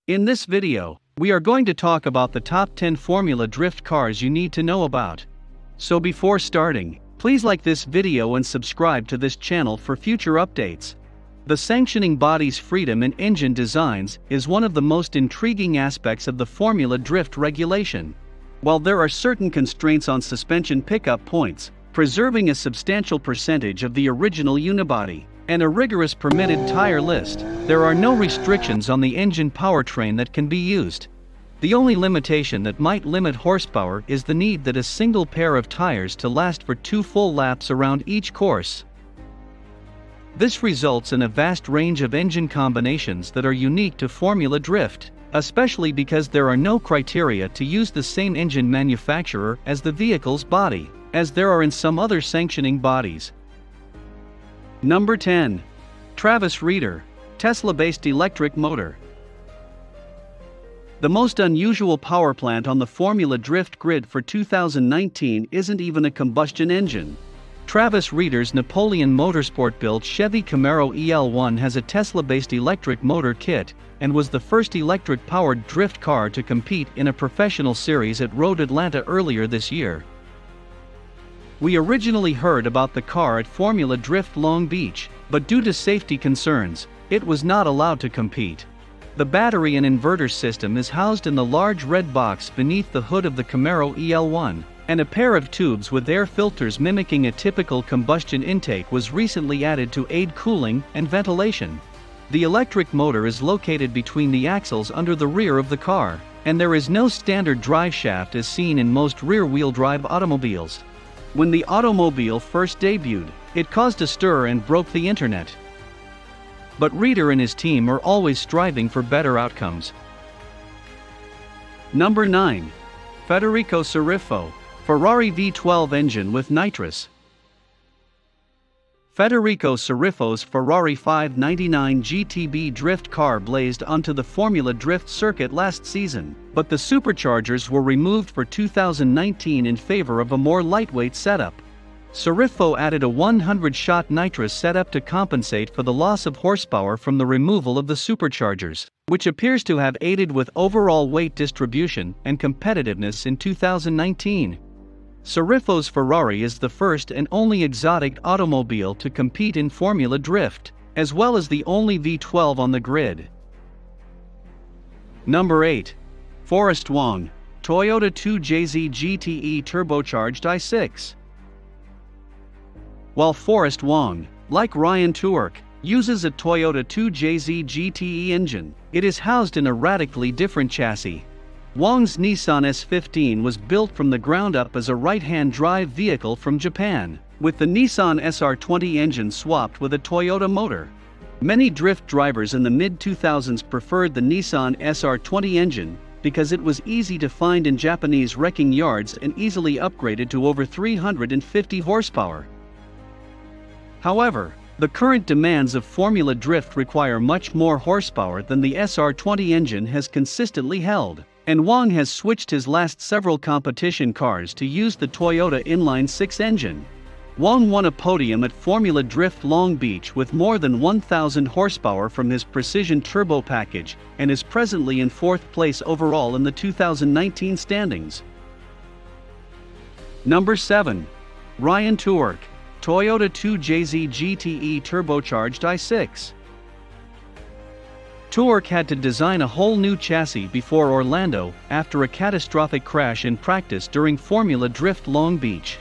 In this video, we are going to talk about the top 10 Formula Drift cars you need to know about. So before starting, please like this video and subscribe to this channel for future updates. The sanctioning body's freedom in engine designs is one of the most intriguing aspects of the Formula Drift regulation. While there are certain constraints on suspension pickup points, preserving a substantial percentage of the original unibody, and a rigorous permitted tire list, there are no restrictions on the engine powertrain that can be used. The only limitation that might limit horsepower is the need that a single pair of tires to last for 2 full laps around each course. This results in a vast range of engine combinations that are unique to Formula Drift, especially because there are no criteria to use the same engine manufacturer as the vehicle's body, as there are in some other sanctioning bodies. Number 10. Travis Reader, Tesla-based electric motor. The most unusual power plant on the Formula Drift grid for 2019 isn't even a combustion engine. Travis Reader's Napoleon Motorsport-built Chevy Camaro EL1 has a Tesla-based electric motor kit, and was the first electric-powered drift car to compete in a professional series at Road Atlanta earlier this year. We originally heard about the car at Formula Drift Long Beach, but due to safety concerns, it was not allowed to compete. The battery and inverter system is housed in the large red box beneath the hood of the Camaro EL1, and a pair of tubes with air filters mimicking a typical combustion intake was recently added to aid cooling and ventilation. The electric motor is located between the axles under the rear of the car, and there is no standard drive shaft as seen in most rear-wheel drive automobiles. When the automobile first debuted, it caused a stir and broke the internet. But Reader and his team are always striving for better outcomes. Number 9. Federico Sceriffo, Ferrari V12 engine with nitrous. Federico Sceriffo's Ferrari 599 GTB drift car blazed onto the Formula Drift circuit last season, but the superchargers were removed for 2019 in favor of a more lightweight setup. Sceriffo added a 100-shot nitrous setup to compensate for the loss of horsepower from the removal of the superchargers, which appears to have aided with overall weight distribution and competitiveness in 2019. Sceriffo's Ferrari is the first and only exotic automobile to compete in Formula Drift, as well as the only V12 on the grid. Number 8. Forrest Wang, Toyota 2JZ GTE Turbocharged i6. While Forrest Wang, like Ryan Tuerck, uses a Toyota 2JZ GTE engine, it is housed in a radically different chassis. Wang's Nissan S15 was built from the ground up as a right-hand drive vehicle from Japan, with the Nissan SR20 engine swapped with a Toyota motor. Many drift drivers in the mid-2000s preferred the Nissan SR20 engine because it was easy to find in Japanese wrecking yards and easily upgraded to over 350 horsepower. However, the current demands of Formula Drift require much more horsepower than the SR20 engine has consistently held, and Wang has switched his last several competition cars to use the Toyota inline-6 engine. Wang won a podium at Formula Drift Long Beach with more than 1,000 horsepower from his precision turbo package, and is presently in 4th place overall in the 2019 standings. Number 7. Ryan Tuerck, Toyota 2JZ GTE Turbocharged i6. Tuerck had to design a whole new chassis before Orlando after a catastrophic crash in practice during Formula Drift Long Beach.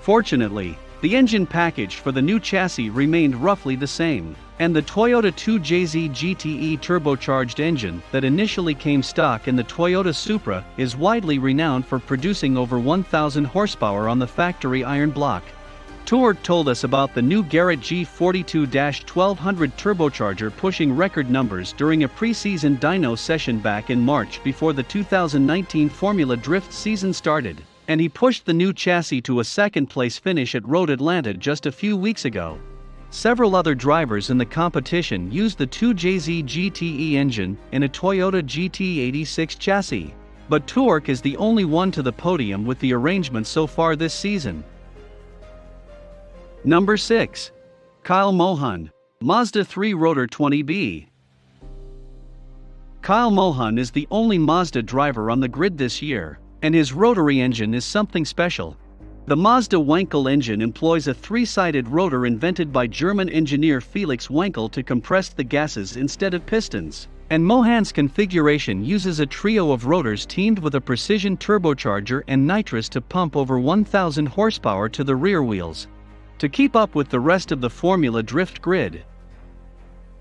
Fortunately, the engine package for the new chassis remained roughly the same, and the Toyota 2JZ GTE turbocharged engine that initially came stock in the Toyota Supra is widely renowned for producing over 1,000 horsepower on the factory iron block. Tuerck told us about the new Garrett G42-1200 turbocharger pushing record numbers during a pre-season dyno session back in March before the 2019 Formula Drift season started, and he pushed the new chassis to a second-place finish at Road Atlanta just a few weeks ago. Several other drivers in the competition used the 2JZ GTE engine in a Toyota GT86 chassis, but Tuerck is the only one to the podium with the arrangement so far this season. Number 6. Kyle Mohan, Mazda 3 Rotor 20B. Kyle Mohan is the only Mazda driver on the grid this year, and his rotary engine is something special. The Mazda Wankel engine employs a three-sided rotor invented by German engineer Felix Wankel to compress the gases instead of pistons, and Mohan's configuration uses a trio of rotors teamed with a precision turbocharger and nitrous to pump over 1,000 horsepower to the rear wheels. To keep up with the rest of the Formula Drift grid,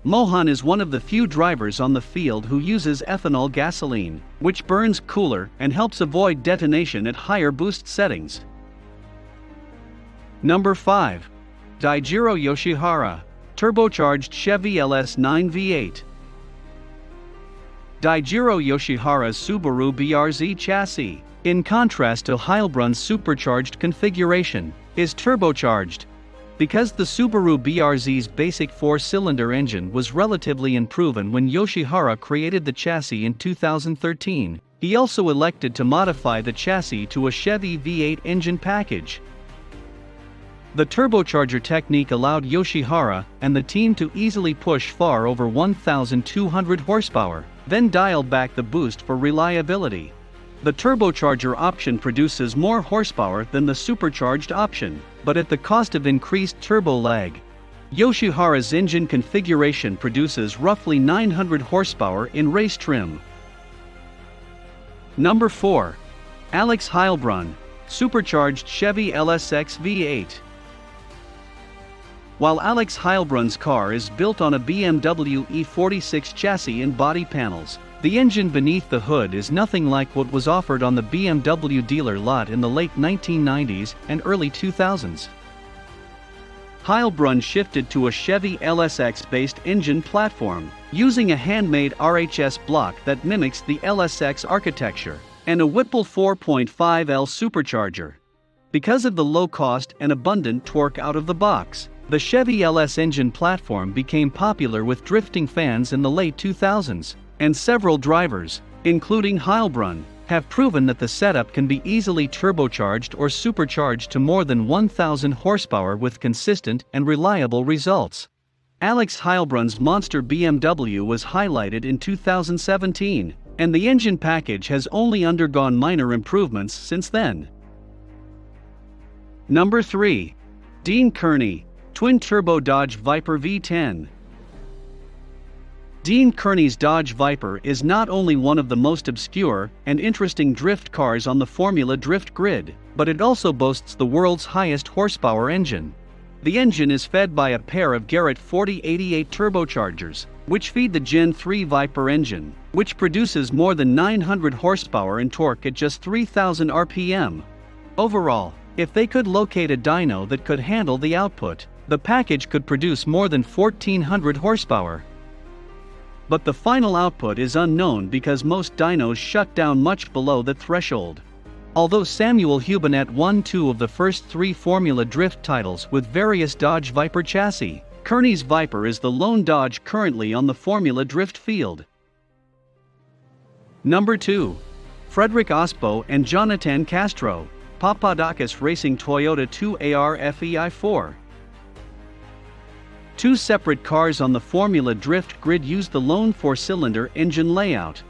Mohan is one of the few drivers on the field who uses ethanol gasoline, which burns cooler and helps avoid detonation at higher boost settings. Number 5. Daijiro Yoshihara, Turbocharged Chevy LS9 V8. Daijiro Yoshihara's Subaru BRZ chassis, in contrast to Heilbrunn's supercharged configuration, is turbocharged. Because the Subaru BRZ's basic four-cylinder engine was relatively unproven when Yoshihara created the chassis in 2013, he also elected to modify the chassis to a Chevy V8 engine package. The turbocharger technique allowed Yoshihara and the team to easily push far over 1,200 horsepower, then dial back the boost for reliability. The turbocharger option produces more horsepower than the supercharged option, but at the cost of increased turbo lag. Yoshihara's engine configuration produces roughly 900 horsepower in race trim. Number 4. Alex Heilbrunn, Supercharged Chevy LSX V8. While Alex Heilbrunn's car is built on a BMW E46 chassis and body panels, the engine beneath the hood is nothing like what was offered on the BMW dealer lot in the late 1990s and early 2000s. Heilbrunn shifted to a Chevy LSX-based engine platform, using a handmade RHS block that mimics the LSX architecture, and a Whipple 4.5L supercharger. Because of the low cost and abundant torque out of the box, the Chevy LS engine platform became popular with drifting fans in the late 2000s, and several drivers, including Heilbrunn, have proven that the setup can be easily turbocharged or supercharged to more than 1,000 horsepower with consistent and reliable results. Alex Heilbrunn's monster BMW was highlighted in 2017, and the engine package has only undergone minor improvements since then. Number 3. Dean Kearney, Twin-Turbo Dodge Viper V10. Dean Kearney's Dodge Viper is not only one of the most obscure and interesting drift cars on the Formula Drift grid, but it also boasts the world's highest horsepower engine. The engine is fed by a pair of Garrett 4088 turbochargers, which feed the Gen 3 Viper engine, which produces more than 900 horsepower and torque at just 3,000 RPM. Overall, if they could locate a dyno that could handle the output, the package could produce more than 1,400 horsepower. But the final output is unknown because most dynos shut down much below the threshold. Although Samuel Hubinett won 2 of the first 3 Formula Drift titles with various Dodge Viper chassis, Kearney's Viper is the lone Dodge currently on the Formula Drift field. Number 2. Frederic Ospo and Jonathan Castro, Papadakis Racing Toyota 2AR FEI4. 2 separate cars on the Formula Drift grid use the lone 4-cylinder engine layout.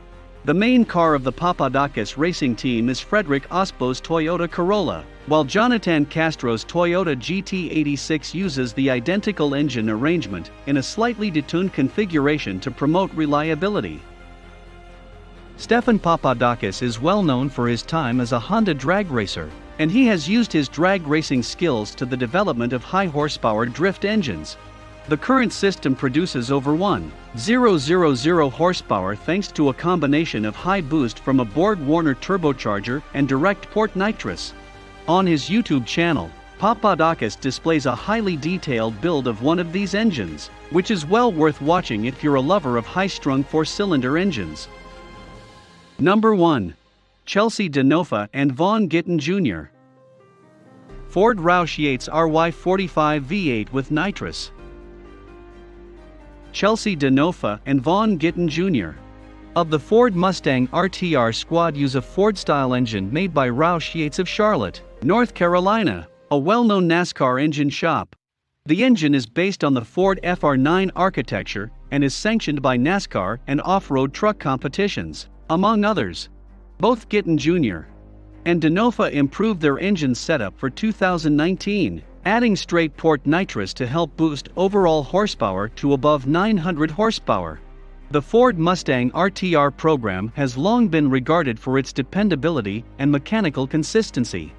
The main car of the Papadakis racing team is Frederic Ospo's Toyota Corolla, while Jonathan Castro's Toyota GT86 uses the identical engine arrangement in a slightly detuned configuration to promote reliability. Stefan Papadakis is well known for his time as a Honda drag racer, and he has used his drag racing skills to the development of high-horsepower drift engines. The current system produces over 1,000 horsepower thanks to a combination of high boost from a Borg-Warner turbocharger and direct port nitrous. On his YouTube channel, Papadakis displays a highly detailed build of one of these engines, which is well worth watching if you're a lover of high-strung 4-cylinder engines. Number 1. Chelsea Denofa and Vaughn Gittin Jr. Ford Roush Yates RY45 V8 with nitrous. Chelsea Denofa and Vaughn Gittin Jr. of the Ford Mustang RTR squad use a Ford-style engine made by Roush Yates of Charlotte, North Carolina, a well-known NASCAR engine shop. The engine is based on the Ford FR9 architecture and is sanctioned by NASCAR and off-road truck competitions, among others. Both Gittin Jr. and Denofa improved their engine setup for 2019, adding straight-port nitrous to help boost overall horsepower to above 900 horsepower. The Ford Mustang RTR program has long been regarded for its dependability and mechanical consistency.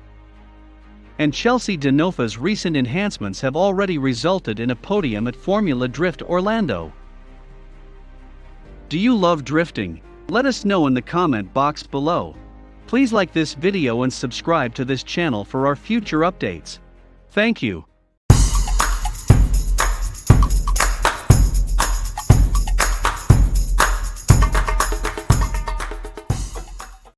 And Chelsea Denofa's recent enhancements have already resulted in a podium at Formula Drift Orlando. Do you love drifting? Let us know in the comment box below. Please like this video and subscribe to this channel for our future updates. Thank you.